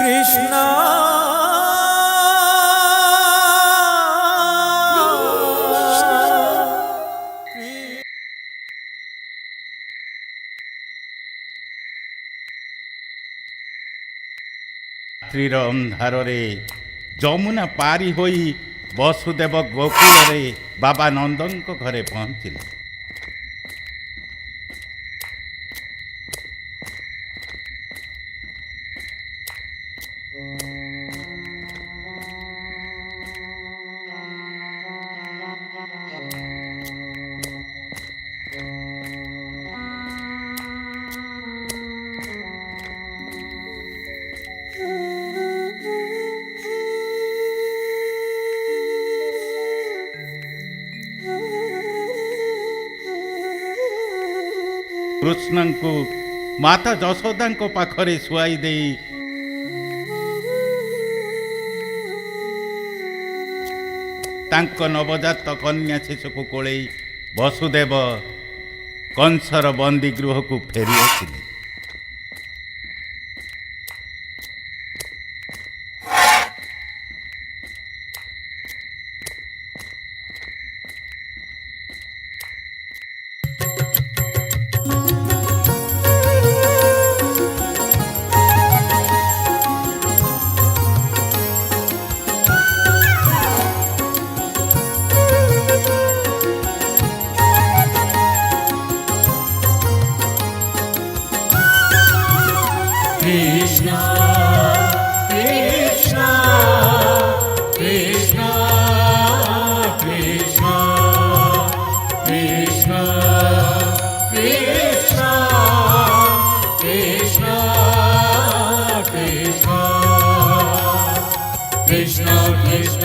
कृष्ण ରାତ୍ରିର ଅନ୍ଧାରରେ ଯମୁନା ପାରି ହୋଇ ବସୁଦେବ ଗୋକୁଳରେ ବାବା ନନ୍ଦଙ୍କ ଘରେ ପହଞ୍ଚିଲେ। କୃଷ୍ଣଙ୍କୁ ମାତା ଯଶୋଦାଙ୍କ ପାଖରେ ଶୁଆଇ ଦେଇ ତାଙ୍କ ନବଜାତ କନ୍ୟା ଶିଶୁକୁ କୋଳେଇ ବସୁଦେବ କଂସର ବନ୍ଦୀ ଗୃହକୁ ଫେରି ଆସିଲେ। कृष्ण कृष्ण कृष्ण कृष्ण कृष्ण कृष्ण कृष्ण कृष्ण कृष्ण कृष्ण